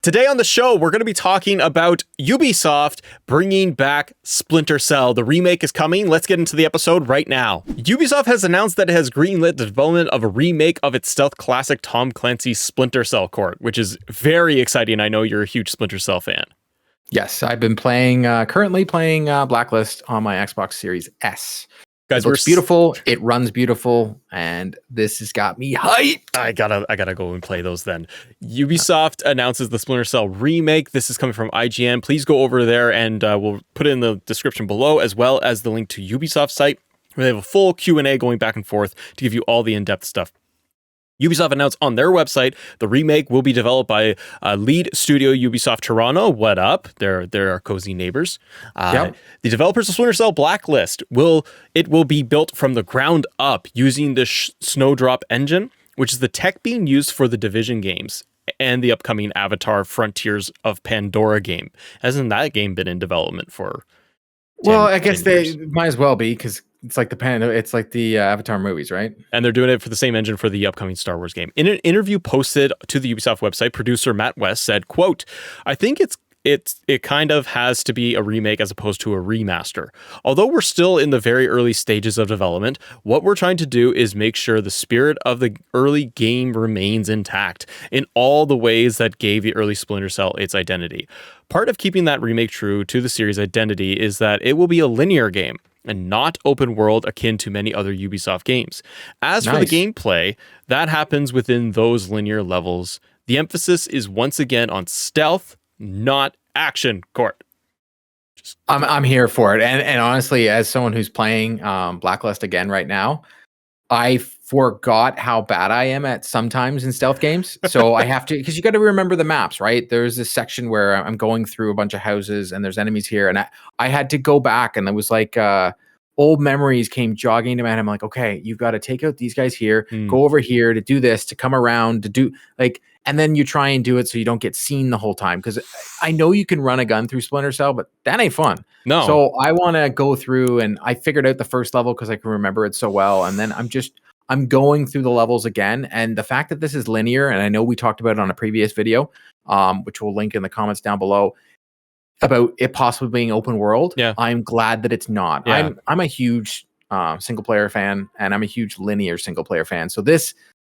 Today on the show, we're going to be talking about Ubisoft bringing back Splinter Cell. The remake is coming. Let's get into the episode right now. Ubisoft has announced that it has greenlit the development of a remake of its stealth classic Tom Clancy's Splinter Cell Court, which is very exciting. I know you're a huge Splinter Cell fan. Yes, I've been currently playing Blacklist on my Xbox Series S. Guys, it looks beautiful. It runs beautiful, and this has got me hyped. I gotta go and play those then. Ubisoft announces the Splinter Cell remake. This is coming from IGN. Please go over there, and we'll put it in the description below, as well as the link to Ubisoft's site, where they have a full Q&A going back and forth to give you all the in-depth stuff. Ubisoft announced on their website the remake will be developed by lead studio Ubisoft Toronto. What up? They're our cozy neighbors. The developers of Splinter Cell Blacklist will be built from the ground up using the Snowdrop engine, which is the tech being used for the Division games and the upcoming Avatar Frontiers of Pandora game. Hasn't that game been in development for? I guess they might as well be, because it's like the Avatar movies, right? And they're doing it for the same engine for the upcoming Star Wars game. In an interview posted to the Ubisoft website, producer Matt West said, quote, "I think it kind of has to be a remake as opposed to a remaster. Although we're still in the very early stages of development, what we're trying to do is make sure the spirit of the early game remains intact in all the ways that gave the early Splinter Cell its identity. Part of keeping that remake true to the series' identity is that it will be a linear game and not open world akin to many other Ubisoft games. As for the gameplay, that happens within those linear levels. The emphasis is once again on stealth, not action, Court." I'm here for it. And honestly, as someone who's playing Blacklist again right now, I forgot how bad I am at sometimes in stealth games. So I have to, because you got to remember the maps, right? There's this section where I'm going through a bunch of houses and there's enemies here. And I had to go back, and it was like old memories came jogging to my head. I'm like, okay, you've got to take out these guys here, go over here to do this, to come around to do and then you try and do it so you don't get seen the whole time. Because I know you can run a gun through Splinter Cell, but that ain't fun. No. So I want to go through, and I figured out the first level because I can remember it so well. And then I'm going through the levels again. And the fact that this is linear, and I know we talked about it on a previous video, which we'll link in the comments down below, about it possibly being open world. Yeah. I'm glad that it's not. Yeah. I'm a huge single player fan, and I'm a huge linear single player fan. So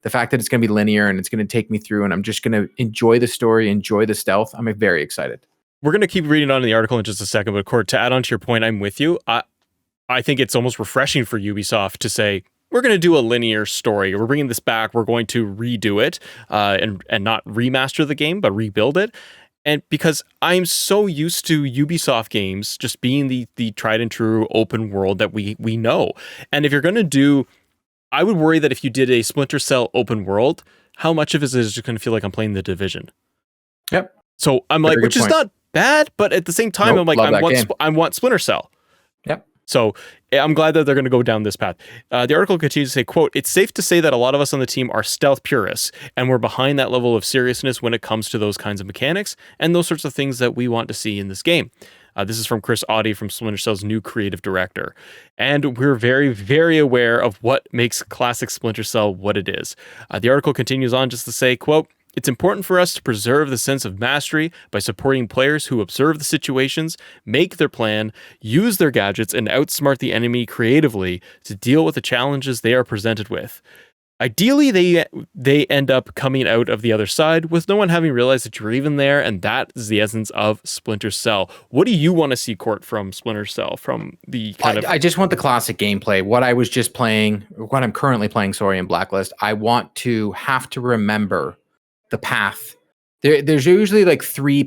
the fact that it's going to be linear and it's going to take me through, and I'm just going to enjoy the story, enjoy the stealth, I'm very excited. We're going to keep reading on in the article in just a second, but Court, to add on to your point, I'm with you. I think it's almost refreshing for Ubisoft to say, we're going to do a linear story. We're bringing this back. We're going to redo it and not remaster the game, but rebuild it. And because I'm so used to Ubisoft games just being the tried and true open world that we know. And if you're going to do, I would worry that if you did a Splinter Cell open world, how much of it is just going to feel like I'm playing the Division? Yep. So I'm like, which is not bad, but at the same time, I'm like, I want Splinter Cell. Yep. So I'm glad that they're going to go down this path. The article continues to say, quote, "It's safe to say that a lot of us on the team are stealth purists, and we're behind that level of seriousness when it comes to those kinds of mechanics and those sorts of things that we want to see in this game." This is from Chris Audi, from Splinter Cell's new creative director. And we're very, very aware of what makes classic Splinter Cell what it is. The article continues on just to say, quote, "It's important for us to preserve the sense of mastery by supporting players who observe the situations, make their plan, use their gadgets, and outsmart the enemy creatively to deal with the challenges they are presented with. Ideally, they end up coming out of the other side with no one having realized that you're even there, and that is the essence of Splinter Cell." What do you want to see, Court, from Splinter Cell? From the I just want the classic gameplay. What I was just playing, what I'm currently playing, in Blacklist. I want to have to remember the path. There's usually like three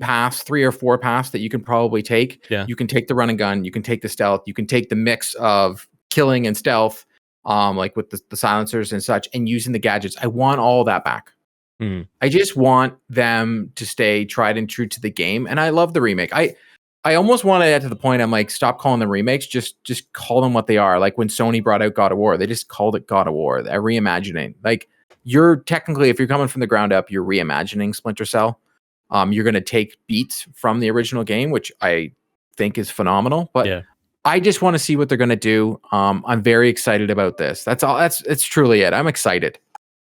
or four paths that you can probably take. Yeah. You can take the run and gun, you can take the stealth, you can take the mix of killing and stealth, like with the silencers and such, and using the gadgets. I want all that back. I just want them to stay tried and true to the game. And I love the remake. I almost want to get to the point I'm like, stop calling them remakes, just call them what they are. Like when Sony brought out God of War, they just called it God of War, a reimagining. Like, you're technically, if you're coming from the ground up, you're reimagining Splinter Cell. You're going to take beats from the original game, which I think is phenomenal. But yeah. I just want to see what they're going to do. I'm very excited about this. That's all. It's truly it. I'm excited.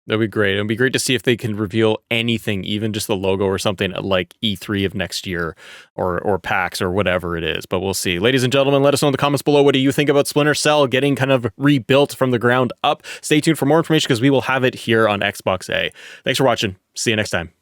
That'd be great. It'd be great to see if they can reveal anything, even just the logo or something at like E3 of next year or PAX or whatever it is. But we'll see. Ladies and gentlemen, let us know in the comments below. What do you think about Splinter Cell getting kind of rebuilt from the ground up? Stay tuned for more information because we will have it here on Xbox A. Thanks for watching. See you next time.